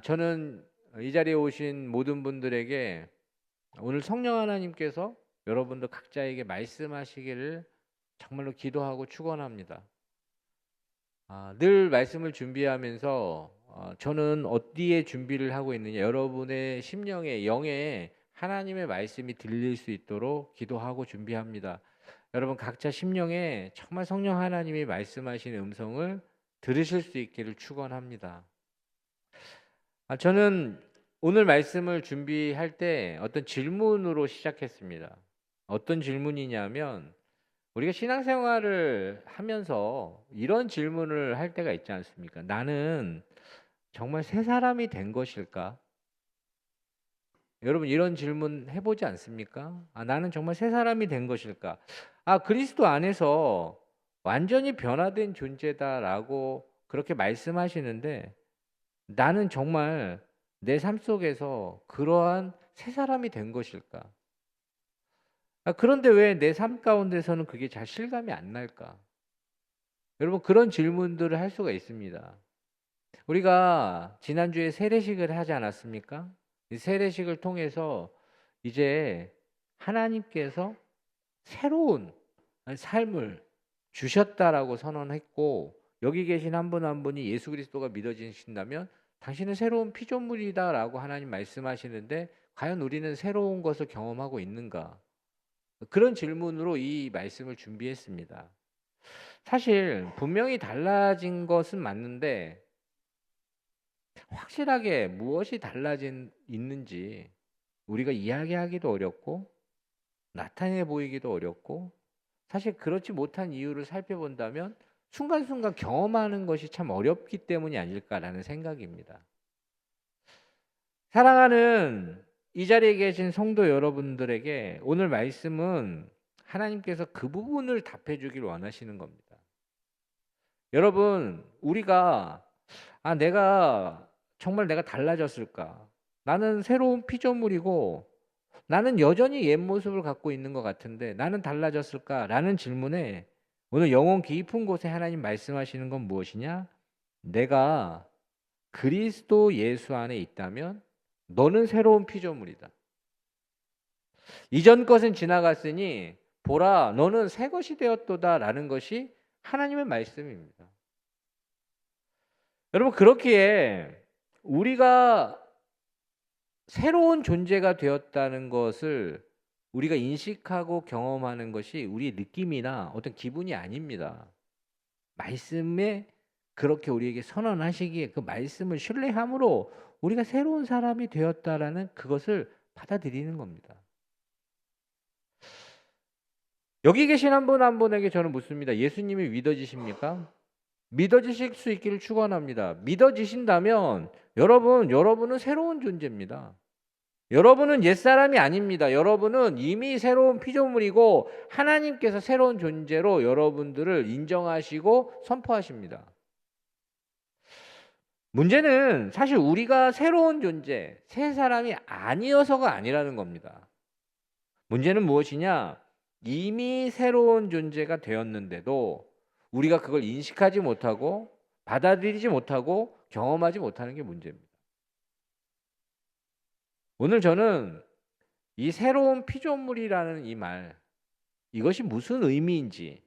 저는 이 자리에 오신 모든 분들에게 오늘 성령 하나님께서 여러분들 각자에게 말씀하시기를 정말로 기도하고 축원합니다. 늘 말씀을 준비하면서 저는 어디에 준비를 하고 있느냐, 여러분의 심령에 영에 하나님의 말씀이 들릴 수 있도록 기도하고 준비합니다. 여러분 각자 심령에 정말 성령 하나님이 말씀하시는 음성을 들으실 수 있기를 축원합니다. 저는 오늘 말씀을 준비할 때 어떤 질문으로 시작했습니다. 어떤 질문이냐면, 우리가 신앙생활을 하면서 이런 질문을 할 때가 있지 않습니까? 나는 정말 새 사람이 된 것일까? 여러분 이런 질문 해보지 않습니까? 나는 정말 새 사람이 된 것일까? 그리스도 안에서 완전히 변화된 존재다라고 그렇게 말씀하시는데, 나는 정말 내 삶 속에서 그러한 새 사람이 된 것일까? 그런데 왜 내 삶 가운데서는 그게 잘 실감이 안 날까? 여러분 그런 질문들을 할 수가 있습니다. 우리가 지난주에 세례식을 하지 않았습니까? 이 세례식을 통해서 이제 하나님께서 새로운 삶을 주셨다라고 선언했고, 여기 계신 한 분 한 분이 예수 그리스도가 믿어지신다면 당신은 새로운 피조물이다라고 하나님 말씀하시는데, 과연 우리는 새로운 것을 경험하고 있는가? 그런 질문으로 이 말씀을 준비했습니다. 사실 분명히 달라진 것은 맞는데, 확실하게 무엇이 달라진 있는지 우리가 이야기하기도 어렵고 나타내 보이기도 어렵고, 사실 그렇지 못한 이유를 살펴본다면 순간순간 경험하는 것이 참 어렵기 때문이 아닐까라는 생각입니다. 사랑하는 이 자리에 계신 성도 여러분들에게 오늘 말씀은 하나님께서 그 부분을 답해 주길 원하시는 겁니다. 여러분, 우리가 내가 정말 내가 달라졌을까? 나는 새로운 피조물이고 나는 여전히 옛 모습을 갖고 있는 것 같은데 나는 달라졌을까라는 질문에 오늘 영혼 깊은 곳에 하나님 말씀하시는 건 무엇이냐? 내가 그리스도 예수 안에 있다면 너는 새로운 피조물이다. 이전 것은 지나갔으니 보라 너는 새 것이 되었도다라는 것이 하나님의 말씀입니다. 여러분 그렇기에 우리가 새로운 존재가 되었다는 것을 우리가 인식하고 경험하는 것이 우리의 느낌이나 어떤 기분이 아닙니다. 말씀에 그렇게 우리에게 선언하시기에 그 말씀을 신뢰함으로 우리가 새로운 사람이 되었다라는 그것을 받아들이는 겁니다. 여기 계신 한 분 한 분에게 저는 묻습니다. 예수님이 믿어지십니까? 믿어지실 수 있기를 축원합니다. 믿어지신다면 여러분은 새로운 존재입니다. 여러분은 옛사람이 아닙니다. 여러분은 이미 새로운 피조물이고 하나님께서 새로운 존재로 여러분들을 인정하시고 선포하십니다. 문제는 사실 우리가 새로운 존재, 새 사람이 아니어서가 아니라는 겁니다. 문제는 무엇이냐? 이미 새로운 존재가 되었는데도 우리가 그걸 인식하지 못하고 받아들이지 못하고 경험하지 못하는 게 문제입니다. 오늘 저는 이 새로운 피조물이라는 이 말, 이것이 무슨 의미인지,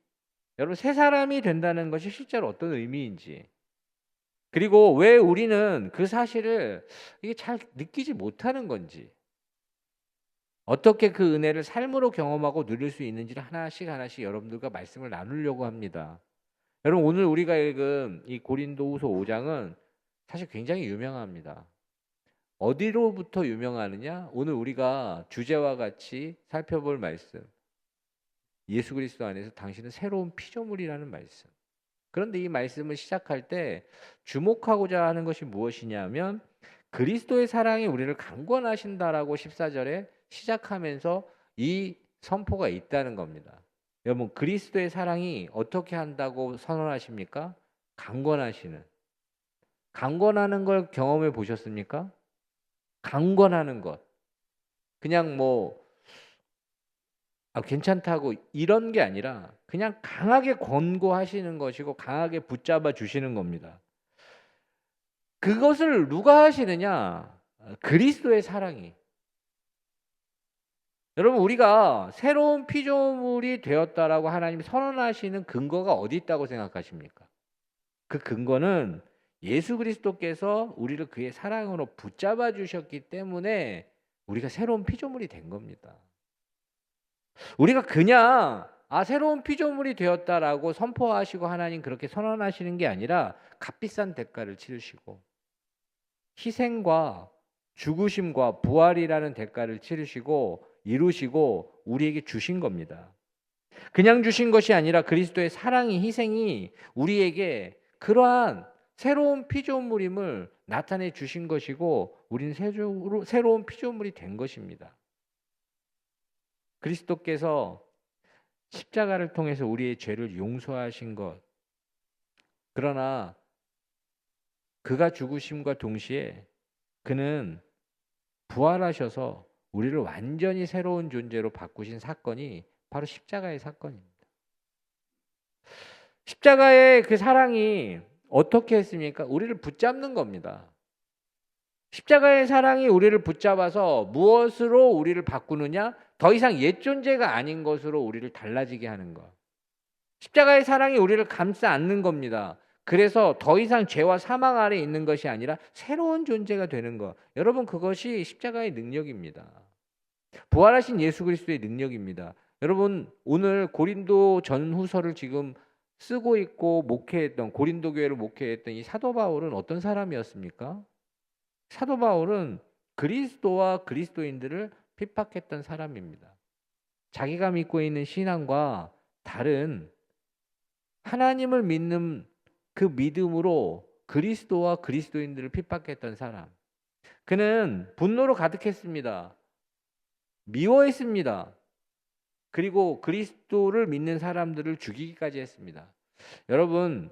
여러분 새 사람이 된다는 것이 실제로 어떤 의미인지, 그리고 왜 우리는 그 사실을 이게 잘 느끼지 못하는 건지, 어떻게 그 은혜를 삶으로 경험하고 누릴 수 있는지를 하나씩 여러분들과 말씀을 나누려고 합니다. 여러분 오늘 우리가 읽은 이 고린도후서 5장은 사실 굉장히 유명합니다. 어디로부터 유명하느냐? 오늘 우리가 주제와 같이 살펴볼 말씀, 예수 그리스도 안에서 당신은 새로운 피조물이라는 말씀. 그런데 이 말씀을 시작할 때 주목하고자 하는 것이 무엇이냐면, 그리스도의 사랑이 우리를 강권하신다라고 14절에 시작하면서 이 선포가 있다는 겁니다. 여러분 그리스도의 사랑이 어떻게 한다고 선언하십니까? 강권하시는. 강권하는 걸 경험해 보셨습니까? 강권하는 것. 그냥 괜찮다고 이런 게 아니라 그냥 강하게 권고하시는 것이고 강하게 붙잡아 주시는 겁니다. 그것을 누가 하시느냐? 그리스도의 사랑이. 여러분, 우리가 새로운 피조물이 되었다라고 하나님이 선언하시는 근거가 어디 있다고 생각하십니까? 그 근거는 예수 그리스도께서 우리를 그의 사랑으로 붙잡아 주셨기 때문에 우리가 새로운 피조물이 된 겁니다. 우리가 그냥 새로운 피조물이 되었다라고 선포하시고 하나님 그렇게 선언하시는 게 아니라 값비싼 대가를 치르시고 희생과 죽으심과 부활이라는 대가를 치르시고 이루시고 우리에게 주신 겁니다. 그냥 주신 것이 아니라 그리스도의 사랑이, 희생이 우리에게 그러한 새로운 피조물임을 나타내 주신 것이고 우리는 새로운 피조물이 된 것입니다. 그리스도께서 십자가를 통해서 우리의 죄를 용서하신 것. 그러나 그가 죽으심과 동시에 그는 부활하셔서 우리를 완전히 새로운 존재로 바꾸신 사건이 바로 십자가의 사건입니다. 십자가의 그 사랑이 어떻게 했습니까? 우리를 붙잡는 겁니다. 십자가의 사랑이 우리를 붙잡아서 무엇으로 우리를 바꾸느냐? 더 이상 옛 존재가 아닌 것으로 우리를 달라지게 하는 것. 십자가의 사랑이 우리를 감싸 안는 겁니다. 그래서 더 이상 죄와 사망 아래 있는 것이 아니라 새로운 존재가 되는 것. 여러분, 그것이 십자가의 능력입니다. 부활하신 예수 그리스도의 능력입니다. 여러분, 오늘 고린도 전후서를 지금 쓰고 있고 목회했던, 고린도 교회를 목회했던 이 사도 바울은 어떤 사람이었습니까? 사도 바울은 그리스도와 그리스도인들을 핍박했던 사람입니다. 자기가 믿고 있는 신앙과 다른 하나님을 믿는 그 믿음으로 그리스도와 그리스도인들을 핍박했던 사람. 그는 분노로 가득했습니다. 미워했습니다. 그리고 그리스도를 믿는 사람들을 죽이기까지 했습니다. 여러분,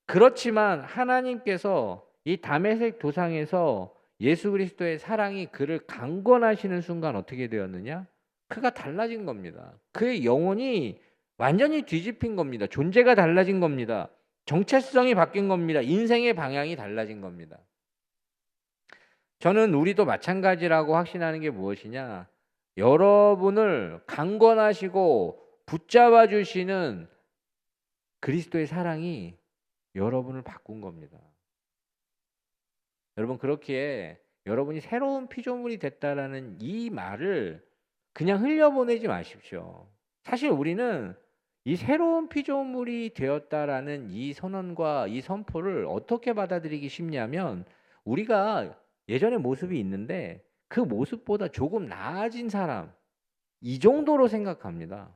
그렇지만 하나님께서 이 다메섹 도상에서 예수 그리스도의 사랑이 그를 강권하시는 순간 어떻게 되었느냐? 그가 달라진 겁니다. 그의 영혼이 완전히 뒤집힌 겁니다. 존재가 달라진 겁니다. 정체성이 바뀐 겁니다. 인생의 방향이 달라진 겁니다. 저는 우리도 마찬가지라고 확신하는 게 무엇이냐? 여러분을 강권하시고 붙잡아 주시는 그리스도의 사랑이 여러분을 바꾼 겁니다. 여러분, 그렇기에 여러분이 새로운 피조물이 됐다라는 이 말을 그냥 흘려보내지 마십시오. 사실 우리는 이 새로운 피조물이 되었다라는 이 선언과 이 선포를 어떻게 받아들이기 쉽냐면 우리가 예전의 모습이 있는데 그 모습보다 조금 나아진 사람, 이 정도로 생각합니다.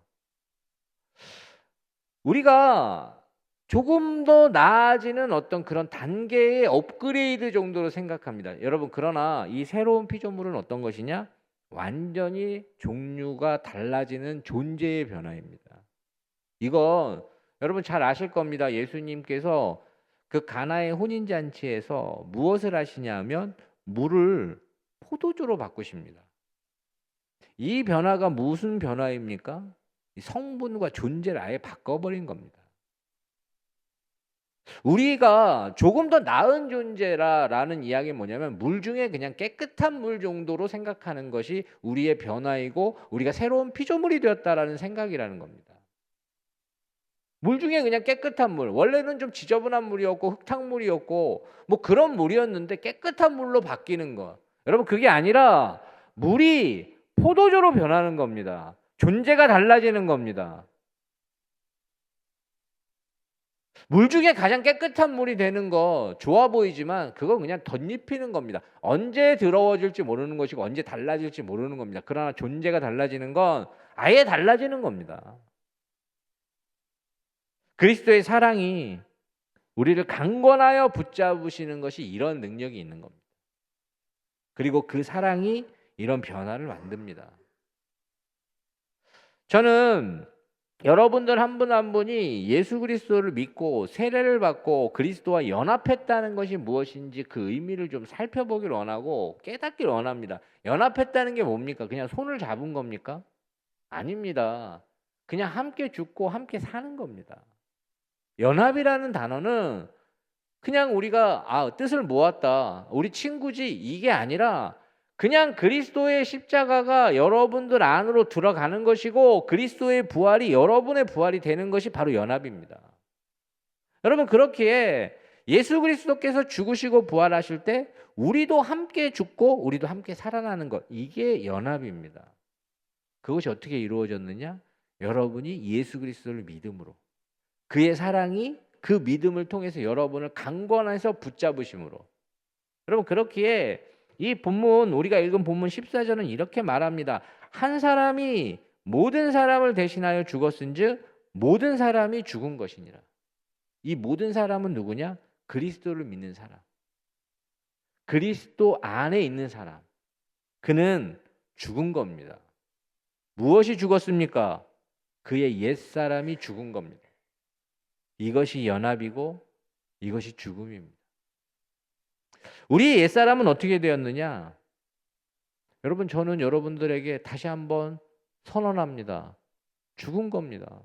우리가 조금 더 나아지는 어떤 그런 단계의 업그레이드 정도로 생각합니다. 여러분, 그러나 이 새로운 피조물은 어떤 것이냐? 완전히 종류가 달라지는 존재의 변화입니다. 이건 여러분 잘 아실 겁니다. 예수님께서 그 가나의 혼인잔치에서 무엇을 하시냐면 물을 포도주로 바꾸십니다. 이 변화가 무슨 변화입니까? 성분과 존재를 아예 바꿔버린 겁니다. 우리가 조금 더 나은 존재라는 이야기는 뭐냐면 물 중에 그냥 깨끗한 물 정도로 생각하는 것이 우리의 변화이고 우리가 새로운 피조물이 되었다라는 생각이라는 겁니다. 물 중에 그냥 깨끗한 물, 원래는 좀 지저분한 물이었고 흙탕물이었고 뭐 그런 물이었는데 깨끗한 물로 바뀌는 것. 여러분, 그게 아니라 물이 포도주로 변하는 겁니다. 존재가 달라지는 겁니다. 물 중에 가장 깨끗한 물이 되는 거 좋아 보이지만 그거 그냥 덧입히는 겁니다. 언제 더러워질지 모르는 것이고 언제 달라질지 모르는 겁니다. 그러나 존재가 달라지는 건 아예 달라지는 겁니다. 그리스도의 사랑이 우리를 강권하여 붙잡으시는 것이 이런 능력이 있는 겁니다. 그리고 그 사랑이 이런 변화를 만듭니다. 저는 여러분들 한 분 한 분이 예수 그리스도를 믿고 세례를 받고 그리스도와 연합했다는 것이 무엇인지 그 의미를 좀 살펴보길 원하고 깨닫길 원합니다. 연합했다는 게 뭡니까? 그냥 손을 잡은 겁니까? 아닙니다. 그냥 함께 죽고 함께 사는 겁니다. 연합이라는 단어는 그냥 우리가 뜻을 모았다, 우리 친구지, 이게 아니라 그냥 그리스도의 십자가가 여러분들 안으로 들어가는 것이고 그리스도의 부활이 여러분의 부활이 되는 것이 바로 연합입니다. 여러분, 그렇기에 예수 그리스도께서 죽으시고 부활하실 때 우리도 함께 죽고 우리도 함께 살아나는 것, 이게 연합입니다. 그것이 어떻게 이루어졌느냐? 여러분이 예수 그리스도를 믿음으로, 그의 사랑이 그 믿음을 통해서 여러분을 강권해서 붙잡으심으로. 여러분, 그렇기에 이 본문, 우리가 읽은 본문 14절은 이렇게 말합니다. 한 사람이 모든 사람을 대신하여 죽었은즉 모든 사람이 죽은 것이니라. 이 모든 사람은 누구냐? 그리스도를 믿는 사람, 그리스도 안에 있는 사람. 그는 죽은 겁니다. 무엇이 죽었습니까? 그의 옛사람이 죽은 겁니다. 이것이 연합이고 이것이 죽음입니다. 우리의 옛사람은 어떻게 되었느냐? 여러분, 저는 여러분들에게 다시 한번 선언합니다. 죽은 겁니다.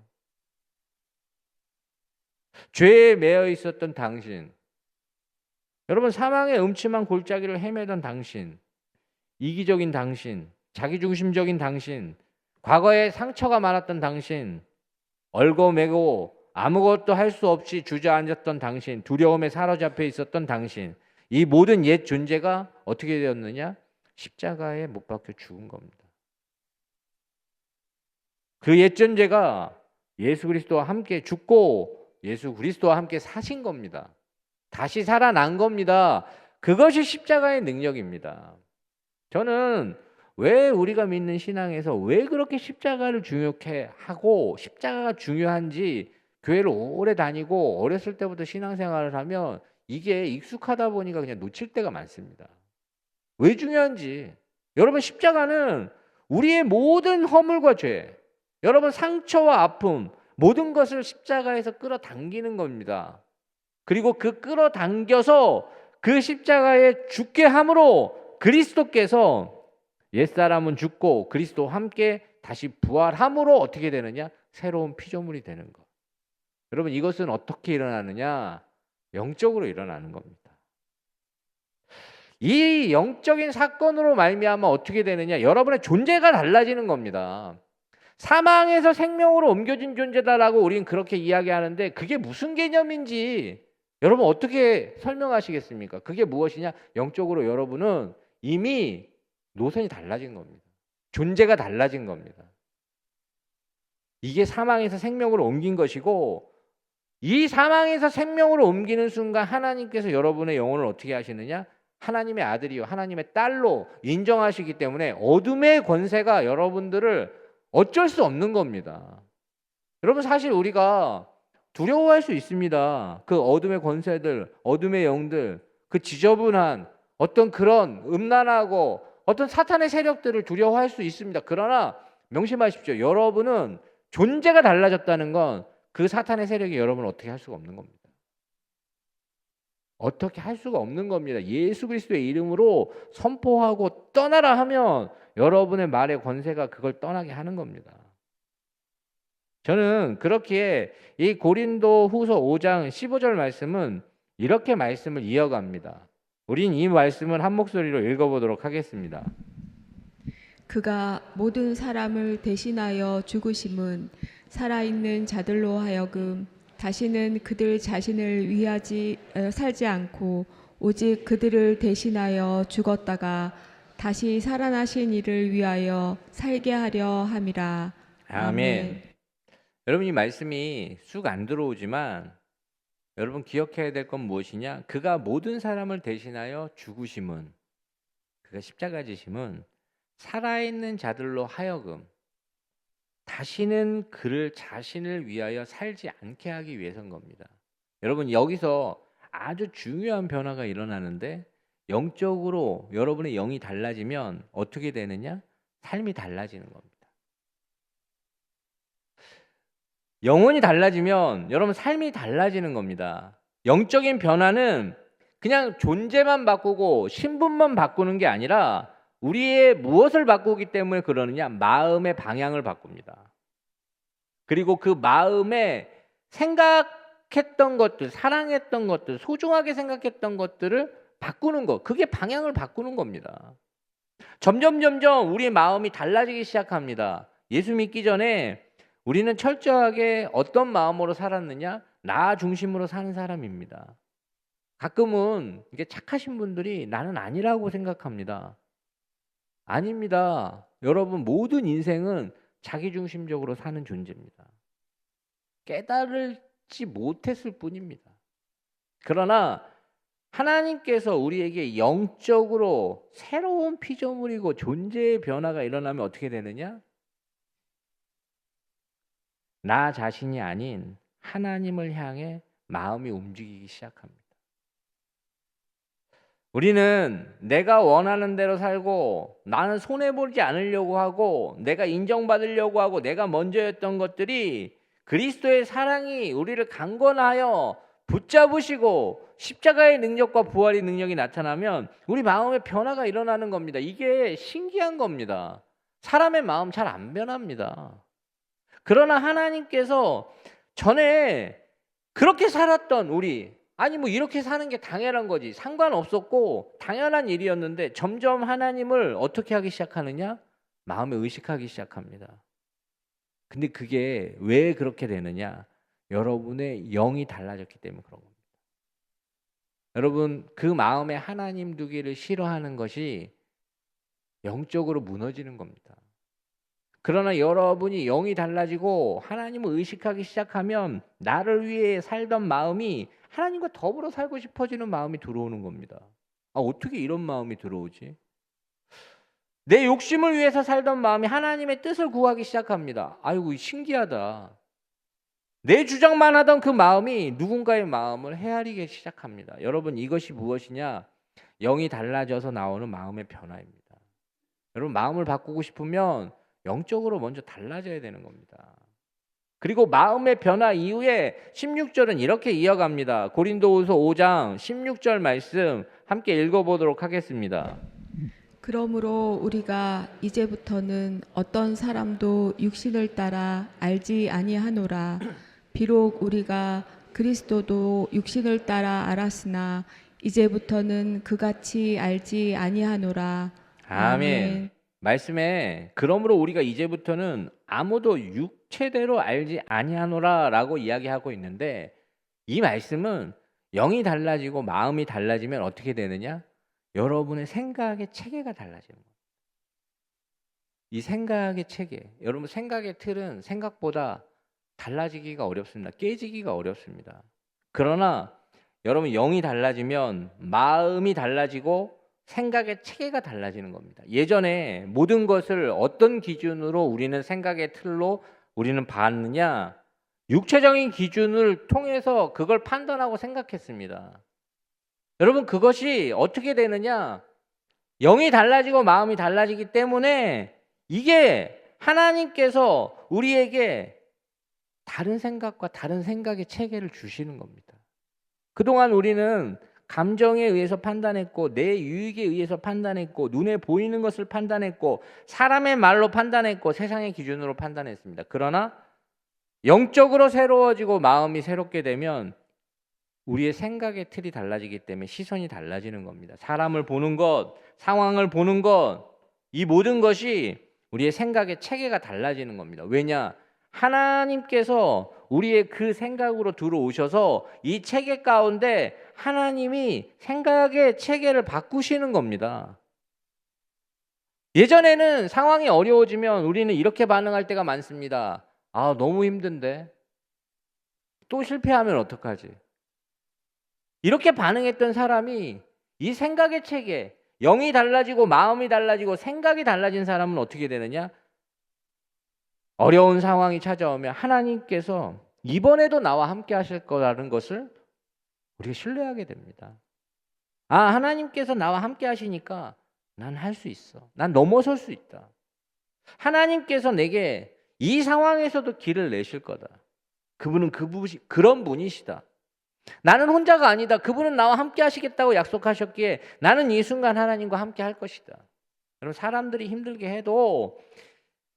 죄에 매여 있었던 당신, 여러분, 사망의 음침한 골짜기를 헤매던 당신, 이기적인 당신, 자기중심적인 당신, 과거에 상처가 많았던 당신, 얽어매고 아무것도 할 수 없이 주저앉았던 당신, 두려움에 사로잡혀 있었던 당신, 이 모든 옛 존재가 어떻게 되었느냐? 십자가에 못 박혀 죽은 겁니다. 그 옛 존재가 예수 그리스도와 함께 죽고 예수 그리스도와 함께 사신 겁니다. 다시 살아난 겁니다. 그것이 십자가의 능력입니다. 저는 왜 우리가 믿는 신앙에서 왜 그렇게 십자가를 중요해 하고 십자가가 중요한지, 교회를 오래 다니고 어렸을 때부터 신앙생활을 하면 이게 익숙하다 보니까 그냥 놓칠 때가 많습니다. 왜 중요한지. 여러분, 십자가는 우리의 모든 허물과 죄, 여러분 상처와 아픔, 모든 것을 십자가에서 끌어당기는 겁니다. 그리고 그 끌어당겨서 그 십자가에 죽게 함으로 그리스도께서 옛사람은 죽고 그리스도와 함께 다시 부활함으로 어떻게 되느냐? 새로운 피조물이 되는 것. 여러분, 이것은 어떻게 일어나느냐? 영적으로 일어나는 겁니다. 이 영적인 사건으로 말미암아 어떻게 되느냐? 여러분의 존재가 달라지는 겁니다. 사망에서 생명으로 옮겨진 존재다라고 우리는 그렇게 이야기하는데 그게 무슨 개념인지 여러분 어떻게 설명하시겠습니까? 그게 무엇이냐? 영적으로 여러분은 이미 노선이 달라진 겁니다. 존재가 달라진 겁니다. 이게 사망에서 생명으로 옮긴 것이고, 이 사망에서 생명으로 옮기는 순간 하나님께서 여러분의 영혼을 어떻게 하시느냐? 하나님의 아들이요 하나님의 딸로 인정하시기 때문에 어둠의 권세가 여러분들을 어쩔 수 없는 겁니다. 여러분, 사실 우리가 두려워할 수 있습니다. 그 어둠의 권세들, 어둠의 영들, 그 지저분한 어떤 그런 음란하고 어떤 사탄의 세력들을 두려워할 수 있습니다. 그러나 명심하십시오. 여러분은 존재가 달라졌다는 건 그 사탄의 세력이 여러분을 어떻게 할 수가 없는 겁니다. 어떻게 할 수가 없는 겁니다. 예수 그리스도의 이름으로 선포하고 떠나라 하면 여러분의 말의 권세가 그걸 떠나게 하는 겁니다. 저는 그렇기에 이 고린도 후서 5장 15절 말씀은 이렇게 말씀을 이어갑니다. 우린 이 말씀을 한 목소리로 읽어보도록 하겠습니다. 그가 모든 사람을 대신하여 죽으심은 살아있는 자들로 하여금 다시는 그들 자신을 위하지 살지 않고 오직 그들을 대신하여 죽었다가 다시 살아나신 이를 위하여 살게 하려 함이라. 아멘. 여러분, 이 말씀이 쑥 안 들어오지만 여러분 기억해야 될 건 무엇이냐? 그가 모든 사람을 대신하여 죽으심은, 그가 십자가 지심은 살아있는 자들로 하여금 다시는 그를 자신을 위하여 살지 않게 하기 위해서인 겁니다. 여러분, 여기서 아주 중요한 변화가 일어나는데, 영적으로 여러분의 영이 달라지면 어떻게 되느냐? 삶이 달라지는 겁니다. 영혼이 달라지면 여러분 삶이 달라지는 겁니다. 영적인 변화는 그냥 존재만 바꾸고 신분만 바꾸는 게 아니라 우리의 무엇을 바꾸기 때문에 그러느냐? 마음의 방향을 바꿉니다. 그리고 그 마음의 생각 생각했던 것들, 사랑했던 것들, 소중하게 생각했던 것들을 바꾸는 거. 그게 방향을 바꾸는 겁니다. 점점 우리의 마음이 달라지기 시작합니다. 예수 믿기 전에 우리는 철저하게 어떤 마음으로 살았느냐? 나 중심으로 사는 사람입니다. 가끔은 이게 착하신 분들이 나는 아니라고 생각합니다. 아닙니다. 여러분, 모든 인생은 자기중심적으로 사는 존재입니다. 깨달지 못했을 뿐입니다. 그러나 하나님께서 우리에게 영적으로 새로운 피조물이고 존재의 변화가 일어나면 어떻게 되느냐? 나 자신이 아닌 하나님을 향해 마음이 움직이기 시작합니다. 우리는 내가 원하는 대로 살고 나는 손해보지 않으려고 하고 내가 인정받으려고 하고 내가 먼저였던 것들이 그리스도의 사랑이 우리를 강권하여 붙잡으시고 십자가의 능력과 부활의 능력이 나타나면 우리 마음의 변화가 일어나는 겁니다. 이게 신기한 겁니다. 사람의 마음 잘 안 변합니다. 그러나 하나님께서 전에 그렇게 살았던 우리, 아니 뭐 이렇게 사는 게 당연한 거지, 상관없었고 당연한 일이었는데 점점 하나님을 어떻게 하기 시작하느냐? 마음에 의식하기 시작합니다. 근데 그게 왜 그렇게 되느냐? 여러분의 영이 달라졌기 때문에 그런 겁니다. 여러분, 그 마음에 하나님 두기를 싫어하는 것이 영적으로 무너지는 겁니다. 그러나 여러분이 영이 달라지고 하나님을 의식하기 시작하면 나를 위해 살던 마음이 하나님과 더불어 살고 싶어지는 마음이 들어오는 겁니다. 아, 어떻게 이런 마음이 들어오지? 내 욕심을 위해서 살던 마음이 하나님의 뜻을 구하기 시작합니다. 아이고, 신기하다. 내 주장만 하던 그 마음이 누군가의 마음을 헤아리기 시작합니다. 여러분, 이것이 무엇이냐? 영이 달라져서 나오는 마음의 변화입니다. 여러분, 마음을 바꾸고 싶으면 영적으로 먼저 달라져야 되는 겁니다. 그리고 마음의 변화 이후에 16절은 이렇게 이어갑니다. 고린도후서 5장 16절 말씀 함께 읽어보도록 하겠습니다. 그러므로 우리가 이제부터는 어떤 사람도 육신을 따라 알지 아니하노라. 비록 우리가 그리스도도 육신을 따라 알았으나 이제부터는 그같이 알지 아니하노라. 아멘. 말씀에 그러므로 우리가 이제부터는 아무도 육체대로 알지 아니하노라라고 이야기하고 있는데, 이 말씀은 영이 달라지고 마음이 달라지면 어떻게 되느냐? 여러분의 생각의 체계가 달라지는 거예요. 이 생각의 체계, 여러분 생각의 틀은 생각보다 달라지기가 어렵습니다. 깨지기가 어렵습니다. 그러나 여러분 영이 달라지면 마음이 달라지고 생각의 체계가 달라지는 겁니다. 예전에 모든 것을 어떤 기준으로 우리는 생각의 틀로 우리는 봤느냐? 육체적인 기준을 통해서 그걸 판단하고 생각했습니다. 여러분, 그것이 어떻게 되느냐? 영이 달라지고 마음이 달라지기 때문에 이게 하나님께서 우리에게 다른 생각과 다른 생각의 체계를 주시는 겁니다. 그동안 우리는 감정에 의해서 판단했고 내 유익에 의해서 판단했고 눈에 보이는 것을 판단했고 사람의 말로 판단했고 세상의 기준으로 판단했습니다. 그러나 영적으로 새로워지고 마음이 새롭게 되면 우리의 생각의 틀이 달라지기 때문에 시선이 달라지는 겁니다. 사람을 보는 것, 상황을 보는 것, 이 모든 것이 우리의 생각의 체계가 달라지는 겁니다. 왜냐? 하나님께서 우리의 그 생각으로 들어오셔서 이 체계 가운데 하나님이 생각의 체계를 바꾸시는 겁니다. 예전에는 상황이 어려워지면 우리는 이렇게 반응할 때가 많습니다. 아, 너무 힘든데? 또 실패하면 어떡하지? 이렇게 반응했던 사람이 이 생각의 체계, 영이 달라지고 마음이 달라지고 생각이 달라진 사람은 어떻게 되느냐? 어려운 상황이 찾아오면 하나님께서 이번에도 나와 함께 하실 거라는 것을 우리가 신뢰하게 됩니다. 아, 하나님께서 나와 함께 하시니까 난 할 수 있어. 난 넘어설 수 있다. 하나님께서 내게 이 상황에서도 길을 내실 거다. 그분은 그런 분이시다. 나는 혼자가 아니다. 그분은 나와 함께 하시겠다고 약속하셨기에 나는 이 순간 하나님과 함께 할 것이다. 여러분, 사람들이 힘들게 해도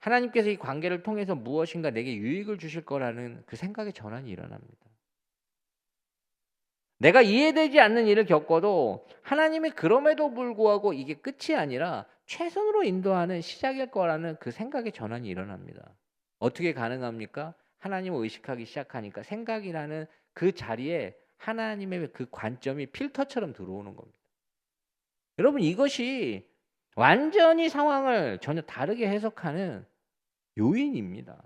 하나님께서 이 관계를 통해서 무엇인가 내게 유익을 주실 거라는 그 생각의 전환이 일어납니다. 내가 이해되지 않는 일을 겪어도 하나님이 그럼에도 불구하고 이게 끝이 아니라 최선으로 인도하는 시작일 거라는 그 생각의 전환이 일어납니다. 어떻게 가능합니까? 하나님을 의식하기 시작하니까 생각이라는 그 자리에 하나님의 그 관점이 필터처럼 들어오는 겁니다. 여러분, 이것이 완전히 상황을 전혀 다르게 해석하는 요인입니다.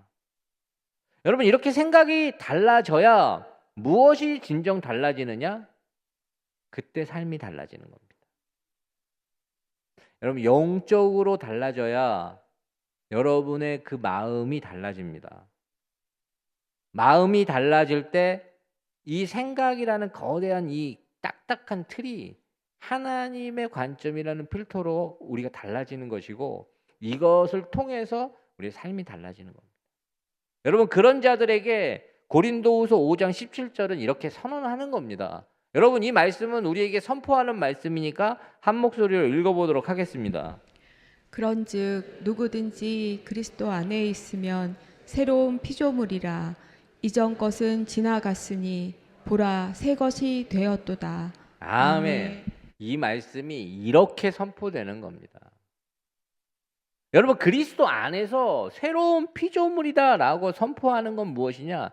여러분, 이렇게 생각이 달라져야 무엇이 진정 달라지느냐? 그때 삶이 달라지는 겁니다. 여러분, 영적으로 달라져야 여러분의 그 마음이 달라집니다. 마음이 달라질 때 이 생각이라는 거대한 이 딱딱한 틀이 하나님의 관점이라는 필터로 우리가 달라지는 것이고, 이것을 통해서 우리의 삶이 달라지는 겁니다. 여러분, 그런 자들에게 고린도후서 5장 17절은 이렇게 선언하는 겁니다. 여러분, 이 말씀은 우리에게 선포하는 말씀이니까 한 목소리로 읽어보도록 하겠습니다. 그런즉 누구든지 그리스도 안에 있으면 새로운 피조물이라. 이전 것은 지나갔으니 보라 새 것이 되었도다. 아멘. 이 말씀이 이렇게 선포되는 겁니다. 여러분, 그리스도 안에서 새로운 피조물이다라고 선포하는 건 무엇이냐?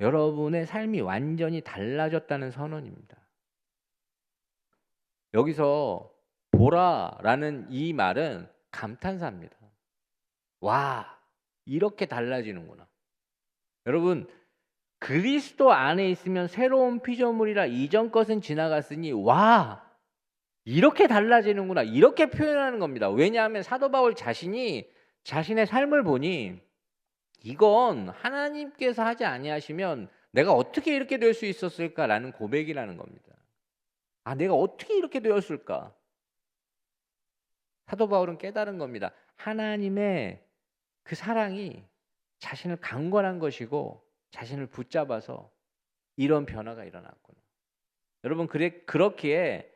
여러분의 삶이 완전히 달라졌다는 선언입니다. 여기서 보라라는 이 말은 감탄사입니다. 와, 이렇게 달라지는구나. 여러분, 그리스도 안에 있으면 새로운 피조물이라. 이전 것은 지나갔으니 와, 이렇게 달라지는구나. 이렇게 표현하는 겁니다. 왜냐하면 사도 바울 자신이 자신의 삶을 보니 이건 하나님께서 하지 아니하시면 내가 어떻게 이렇게 될 수 있었을까라는 고백이라는 겁니다. 아, 내가 어떻게 이렇게 되었을까? 사도 바울은 깨달은 겁니다. 하나님의 그 사랑이 자신을 강권한 것이고 자신을 붙잡아서 이런 변화가 일어났구나. 여러분, 그렇기에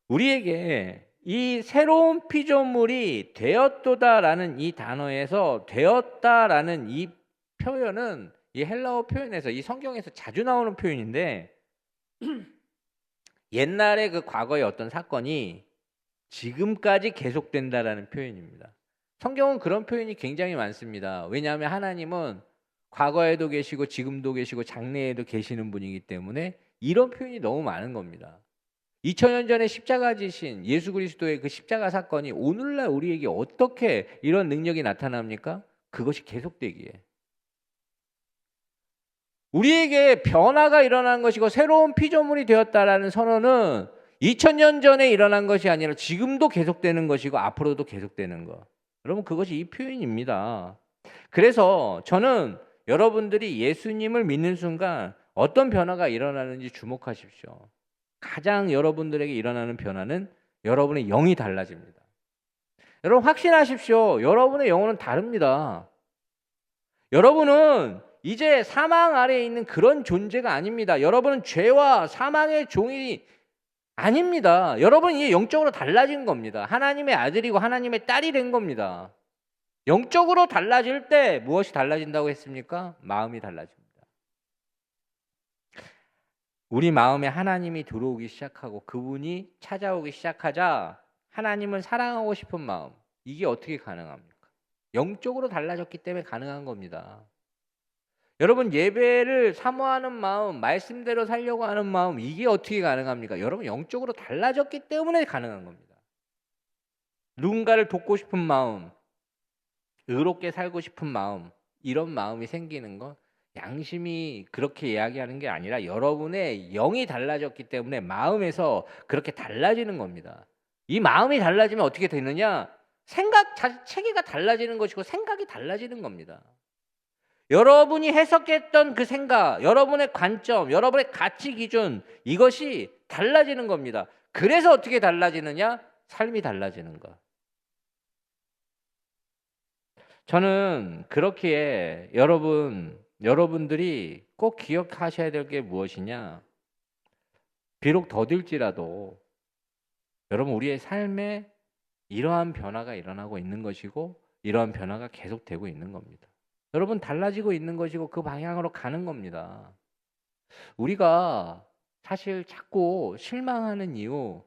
우리에게 이 새로운 피조물이 되었도다라는 이 단어에서 되었다라는 이 표현은 이 헬라어 표현에서, 이 성경에서 자주 나오는 표현인데, 옛날에 그 과거의 어떤 사건이 지금까지 계속된다라는 표현입니다. 성경은 그런 표현이 굉장히 많습니다. 왜냐하면 하나님은 과거에도 계시고 지금도 계시고 장래에도 계시는 분이기 때문에 이런 표현이 너무 많은 겁니다. 2000년 전에 십자가 지신 예수 그리스도의 그 십자가 사건이 오늘날 우리에게 어떻게 이런 능력이 나타납니까? 그것이 계속되기에. 우리에게 변화가 일어난 것이고 새로운 피조물이 되었다라는 선언은 2000년 전에 일어난 것이 아니라 지금도 계속되는 것이고 앞으로도 계속되는 것. 여러분, 그것이 이 표현입니다. 그래서 저는 여러분들이 예수님을 믿는 순간 어떤 변화가 일어나는지 주목하십시오. 가장 여러분들에게 일어나는 변화는 여러분의 영이 달라집니다. 여러분, 확신하십시오. 여러분의 영혼은 다릅니다. 여러분은 이제 사망 아래에 있는 그런 존재가 아닙니다. 여러분은 죄와 사망의 종이 아닙니다. 여러분은 이제 영적으로 달라진 겁니다. 하나님의 아들이고 하나님의 딸이 된 겁니다. 영적으로 달라질 때 무엇이 달라진다고 했습니까? 마음이 달라집니다. 우리 마음에 하나님이 들어오기 시작하고 그분이 찾아오기 시작하자 하나님을 사랑하고 싶은 마음, 이게 어떻게 가능합니까? 영적으로 달라졌기 때문에 가능한 겁니다. 여러분, 예배를 사모하는 마음, 말씀대로 살려고 하는 마음, 이게 어떻게 가능합니까? 여러분, 영적으로 달라졌기 때문에 가능한 겁니다. 누군가를 돕고 싶은 마음, 의롭게 살고 싶은 마음, 이런 마음이 생기는 건 양심이 그렇게 이야기하는 게 아니라 여러분의 영이 달라졌기 때문에 마음에서 그렇게 달라지는 겁니다. 이 마음이 달라지면 어떻게 되느냐? 생각 체계가 달라지는 것이고 생각이 달라지는 겁니다. 여러분이 해석했던 그 생각, 여러분의 관점, 여러분의 가치 기준, 이것이 달라지는 겁니다. 그래서 어떻게 달라지느냐? 삶이 달라지는 것. 저는 그렇기에 여러분들이 꼭 기억하셔야 될 게 무엇이냐? 비록 더딜지라도 여러분, 우리의 삶에 이러한 변화가 일어나고 있는 것이고 이러한 변화가 계속되고 있는 겁니다. 여러분, 달라지고 있는 것이고 그 방향으로 가는 겁니다. 우리가 사실 자꾸 실망하는 이유,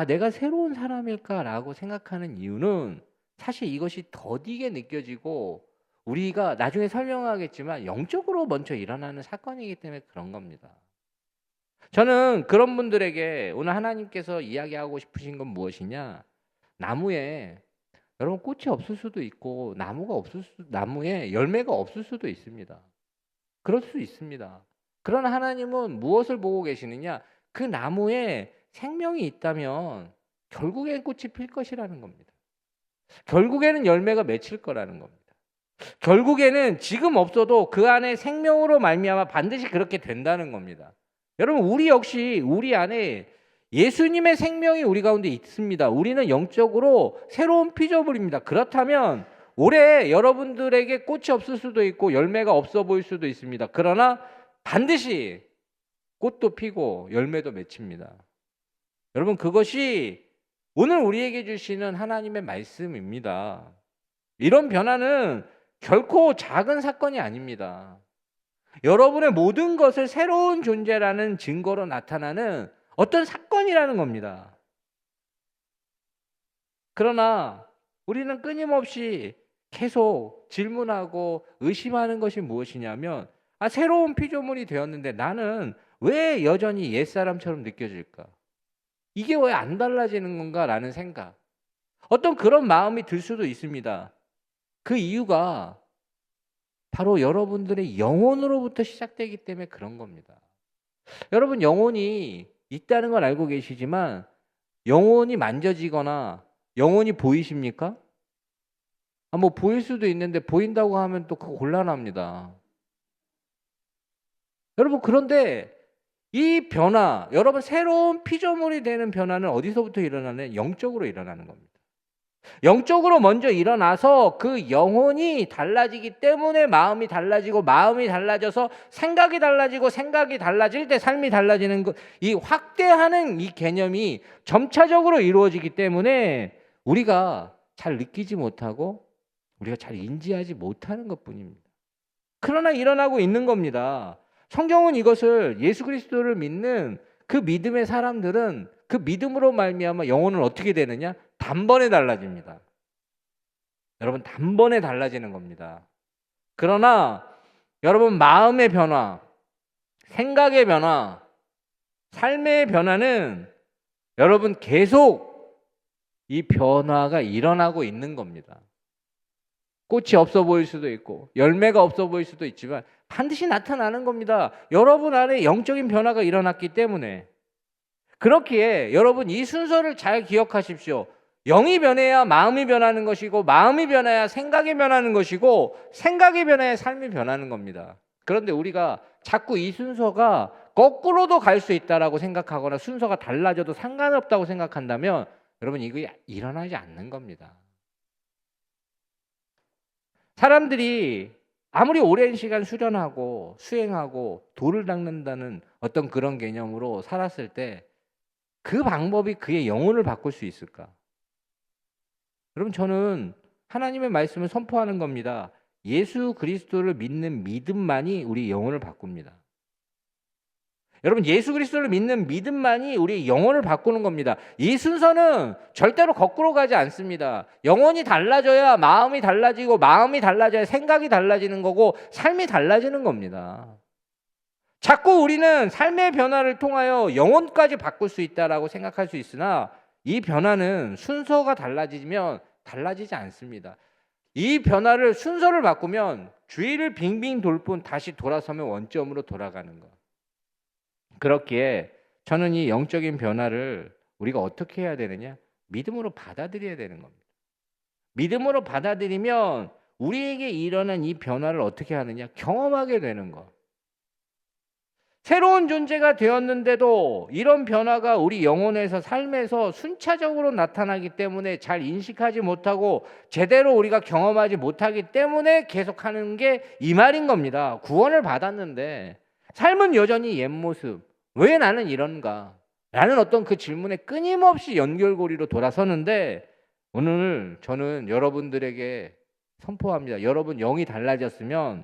내가 새로운 사람일까라고 생각하는 이유는 사실 이것이 더디게 느껴지고 우리가 나중에 설명하겠지만 영적으로 먼저 일어나는 사건이기 때문에 그런 겁니다. 저는 그런 분들에게 오늘 하나님께서 이야기하고 싶으신 건 무엇이냐? 나무에 여러분 꽃이 없을 수도 있고 나무에 열매가 없을 수도 있습니다. 그럴 수 있습니다. 그러나 하나님은 무엇을 보고 계시느냐? 그 나무에 생명이 있다면 결국엔 꽃이 필 것이라는 겁니다. 결국에는 열매가 맺힐 거라는 겁니다. 결국에는 지금 없어도 그 안에 생명으로 말미암아 반드시 그렇게 된다는 겁니다. 여러분 우리 역시 우리 안에 예수님의 생명이 우리 가운데 있습니다. 우리는 영적으로 새로운 피조물입니다. 그렇다면 올해 여러분들에게 꽃이 없을 수도 있고 열매가 없어 보일 수도 있습니다. 그러나 반드시 꽃도 피고 열매도 맺힙니다. 여러분 그것이 오늘 우리에게 주시는 하나님의 말씀입니다. 이런 변화는 결코 작은 사건이 아닙니다. 여러분의 모든 것을 새로운 존재라는 증거로 나타나는 어떤 사건이라는 겁니다. 그러나 우리는 끊임없이 계속 질문하고 의심하는 것이 무엇이냐면 새로운 피조물이 되었는데 나는 왜 여전히 옛사람처럼 느껴질까? 이게 왜 안 달라지는 건가라는 생각. 어떤 그런 마음이 들 수도 있습니다. 그 이유가 바로 여러분들의 영혼으로부터 시작되기 때문에 그런 겁니다. 여러분 영혼이 있다는 걸 알고 계시지만 영혼이 만져지거나 영혼이 보이십니까? 뭐 보일 수도 있는데 보인다고 하면 또 그거 곤란합니다. 여러분 그런데 이 변화, 여러분 새로운 피조물이 되는 변화는 어디서부터 일어나는? 영적으로 일어나는 겁니다. 영적으로 먼저 일어나서 그 영혼이 달라지기 때문에 마음이 달라지고 마음이 달라져서 생각이 달라지고 생각이 달라질 때 삶이 달라지는 이 확대하는 이 개념이 점차적으로 이루어지기 때문에 우리가 잘 느끼지 못하고 우리가 잘 인지하지 못하는 것뿐입니다. 그러나 일어나고 있는 겁니다. 성경은 이것을 예수 그리스도를 믿는 그 믿음의 사람들은 그 믿음으로 말미암아 영혼은 어떻게 되느냐? 단번에 달라집니다. 여러분 단번에 달라지는 겁니다. 그러나 여러분 마음의 변화, 생각의 변화, 삶의 변화는 여러분 계속 이 변화가 일어나고 있는 겁니다. 꽃이 없어 보일 수도 있고 열매가 없어 보일 수도 있지만 반드시 나타나는 겁니다. 여러분 안에 영적인 변화가 일어났기 때문에. 그렇기에 여러분 이 순서를 잘 기억하십시오. 영이 변해야 마음이 변하는 것이고 마음이 변해야 생각이 변하는 것이고 생각이 변해야 삶이 변하는 겁니다. 그런데 우리가 자꾸 이 순서가 거꾸로도 갈 수 있다라고 생각하거나 순서가 달라져도 상관없다고 생각한다면 여러분 이거 일어나지 않는 겁니다. 사람들이 아무리 오랜 시간 수련하고 수행하고 돌을 닦는다는 어떤 그런 개념으로 살았을 때 그 방법이 그의 영혼을 바꿀 수 있을까? 여러분 저는 하나님의 말씀을 선포하는 겁니다. 예수 그리스도를 믿는 믿음만이 우리 영혼을 바꿉니다. 여러분 예수 그리스도를 믿는 믿음만이 우리 영혼을 바꾸는 겁니다. 이 순서는 절대로 거꾸로 가지 않습니다. 영혼이 달라져야 마음이 달라지고 마음이 달라져야 생각이 달라지는 거고 삶이 달라지는 겁니다. 자꾸 우리는 삶의 변화를 통하여 영혼까지 바꿀 수 있다라고 생각할 수 있으나 이 변화는 순서가 달라지면 달라지지 않습니다. 이 변화를 순서를 바꾸면 주위를 빙빙 돌 뿐 다시 돌아서면 원점으로 돌아가는 것. 그렇기에 저는 이 영적인 변화를 우리가 어떻게 해야 되느냐? 믿음으로 받아들여야 되는 겁니다. 믿음으로 받아들이면 우리에게 일어난 이 변화를 어떻게 하느냐? 경험하게 되는 것. 새로운 존재가 되었는데도 이런 변화가 우리 영혼에서 삶에서 순차적으로 나타나기 때문에 잘 인식하지 못하고 제대로 우리가 경험하지 못하기 때문에 계속하는 게 이 말인 겁니다. 구원을 받았는데 삶은 여전히 옛 모습. 왜 나는 이런가? 라는 어떤 그 질문에 끊임없이 연결고리로 돌아서는데 오늘 저는 여러분들에게 선포합니다. 여러분 영이 달라졌으면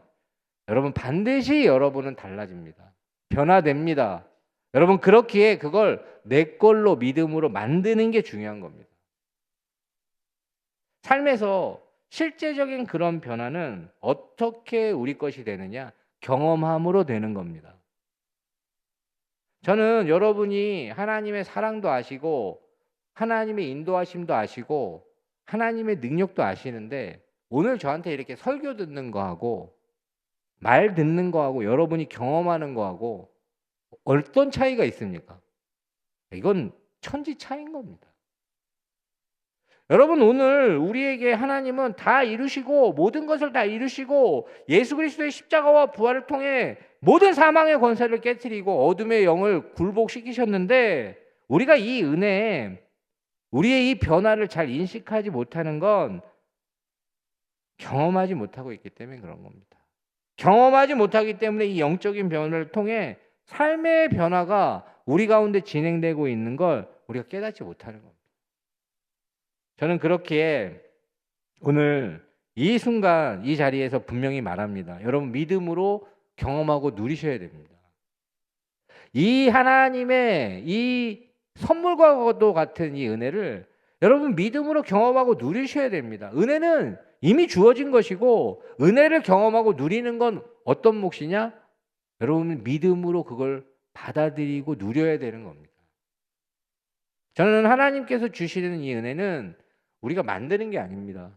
여러분 반드시 여러분은 달라집니다. 변화됩니다. 여러분 그렇기에 그걸 내 걸로 믿음으로 만드는 게 중요한 겁니다. 삶에서 실제적인 그런 변화는 어떻게 우리 것이 되느냐? 경험함으로 되는 겁니다. 저는 여러분이 하나님의 사랑도 아시고 하나님의 인도하심도 아시고 하나님의 능력도 아시는데 오늘 저한테 이렇게 설교 듣는 거하고 말 듣는 거하고 여러분이 경험하는 거하고 어떤 차이가 있습니까? 이건 천지 차이인 겁니다. 여러분 오늘 우리에게 하나님은 다 이루시고 모든 것을 다 이루시고 예수 그리스도의 십자가와 부활을 통해 모든 사망의 권세를 깨트리고 어둠의 영을 굴복시키셨는데 우리가 이 은혜에 우리의 이 변화를 잘 인식하지 못하는 건 경험하지 못하고 있기 때문에 그런 겁니다. 경험하지 못하기 때문에 이 영적인 변화를 통해 삶의 변화가 우리 가운데 진행되고 있는 걸 우리가 깨닫지 못하는 겁니다. 저는 그렇기에 오늘 이 순간 이 자리에서 분명히 말합니다. 여러분 믿음으로 경험하고 누리셔야 됩니다. 이 하나님의 이 선물과도 같은 이 은혜를 여러분 믿음으로 경험하고 누리셔야 됩니다. 은혜는 이미 주어진 것이고 은혜를 경험하고 누리는 건 어떤 몫이냐? 여러분 믿음으로 그걸 받아들이고 누려야 되는 겁니다. 저는 하나님께서 주시는 이 은혜는 우리가 만드는 게 아닙니다.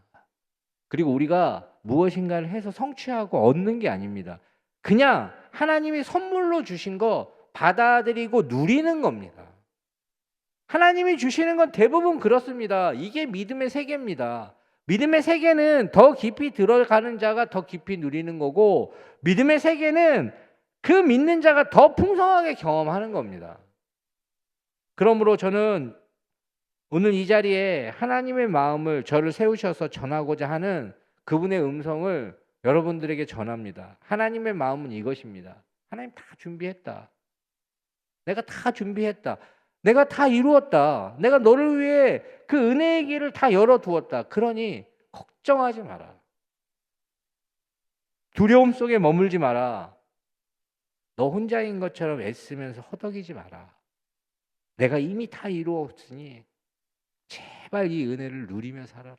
그리고 우리가 무엇인가를 해서 성취하고 얻는 게 아닙니다. 그냥 하나님이 선물로 주신 거 받아들이고 누리는 겁니다. 하나님이 주시는 건 대부분 그렇습니다. 이게 믿음의 세계입니다. 믿음의 세계는 더 깊이 들어가는 자가 더 깊이 누리는 거고 믿음의 세계는 그 믿는 자가 더 풍성하게 경험하는 겁니다. 그러므로 저는 오늘 이 자리에 하나님의 마음을 저를 세우셔서 전하고자 하는 그분의 음성을 여러분들에게 전합니다. 하나님의 마음은 이것입니다. 하나님 다 준비했다. 내가 다 준비했다. 내가 다 이루었다. 내가 너를 위해 그 은혜의 길을 다 열어두었다. 그러니 걱정하지 마라. 두려움 속에 머물지 마라. 너 혼자인 것처럼 애쓰면서 허덕이지 마라. 내가 이미 다 이루었으니 제발 이 은혜를 누리며 살아라.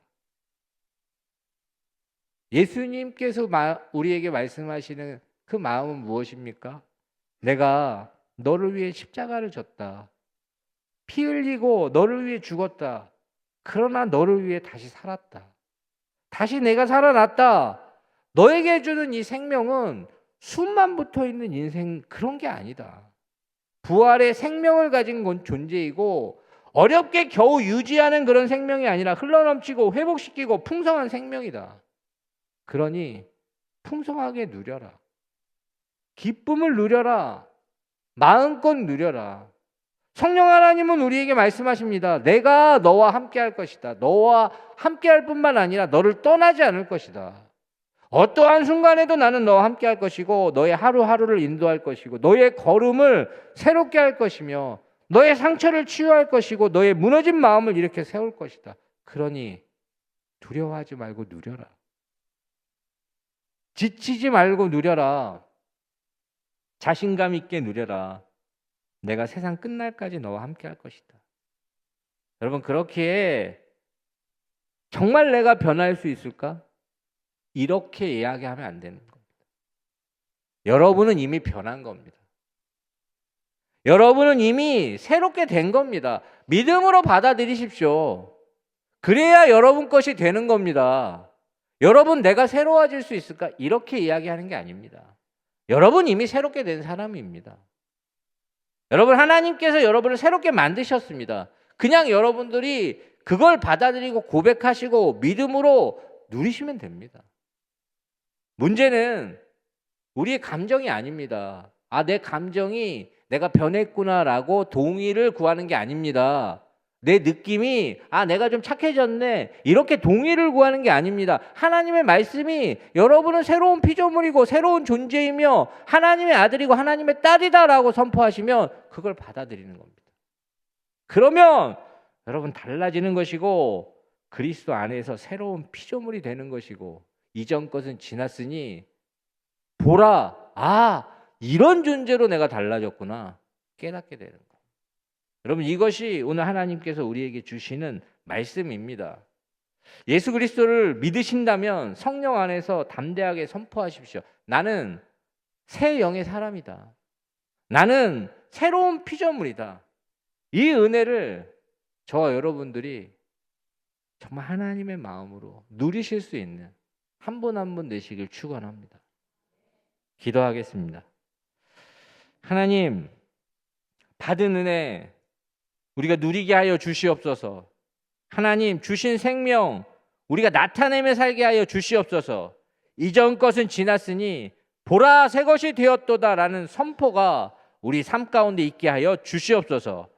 예수님께서 우리에게 말씀하시는 그 마음은 무엇입니까? 내가 너를 위해 십자가를 졌다. 피 흘리고 너를 위해 죽었다. 그러나 너를 위해 다시 살았다. 다시 내가 살아났다. 너에게 주는 이 생명은 숨만 붙어 있는 인생 그런 게 아니다. 부활의 생명을 가진 건 존재이고 어렵게 겨우 유지하는 그런 생명이 아니라 흘러넘치고 회복시키고 풍성한 생명이다. 그러니 풍성하게 누려라. 기쁨을 누려라. 마음껏 누려라. 성령 하나님은 우리에게 말씀하십니다. 내가 너와 함께 할 것이다. 너와 함께 할 뿐만 아니라 너를 떠나지 않을 것이다. 어떠한 순간에도 나는 너와 함께 할 것이고 너의 하루하루를 인도할 것이고 너의 걸음을 새롭게 할 것이며 너의 상처를 치유할 것이고 너의 무너진 마음을 이렇게 세울 것이다. 그러니 두려워하지 말고 누려라. 지치지 말고 누려라. 자신감 있게 누려라. 내가 세상 끝날까지 너와 함께 할 것이다. 여러분 그렇기에 정말 내가 변할 수 있을까? 이렇게 이야기하면 안 되는 겁니다. 여러분은 이미 변한 겁니다. 여러분은 이미 새롭게 된 겁니다. 믿음으로 받아들이십시오. 그래야 여러분 것이 되는 겁니다. 여러분 내가 새로워질 수 있을까? 이렇게 이야기하는 게 아닙니다. 여러분 이미 새롭게 된 사람입니다. 여러분 하나님께서 여러분을 새롭게 만드셨습니다. 그냥 여러분들이 그걸 받아들이고 고백하시고 믿음으로 누리시면 됩니다. 문제는 우리의 감정이 아닙니다. 내 감정이 내가 변했구나라고 동의를 구하는 게 아닙니다. 내 느낌이 내가 좀 착해졌네 이렇게 동의를 구하는 게 아닙니다. 하나님의 말씀이 여러분은 새로운 피조물이고 새로운 존재이며 하나님의 아들이고 하나님의 딸이다라고 선포하시면 그걸 받아들이는 겁니다. 그러면 여러분 달라지는 것이고 그리스도 안에서 새로운 피조물이 되는 것이고 이전 것은 지났으니 보라 이런 존재로 내가 달라졌구나 깨닫게 되는 거예요. 여러분, 이것이 오늘 하나님께서 우리에게 주시는 말씀입니다. 예수 그리스도를 믿으신다면 성령 안에서 담대하게 선포하십시오. 나는 새 영의 사람이다. 나는 새로운 피조물이다. 이 은혜를 저와 여러분들이 정말 하나님의 마음으로 누리실 수 있는 한 분 한 분 되시길 축원합니다. 기도하겠습니다. 하나님, 받은 은혜 우리가 누리게 하여 주시옵소서. 하나님, 주신 생명 우리가 나타내며 살게 하여 주시옵소서. 이전 것은 지났으니 보라 새 것이 되었도다라는 선포가 우리 삶 가운데 있게 하여 주시옵소서.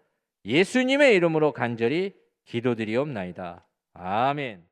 예수님의 이름으로 간절히 기도드리옵나이다. 아멘.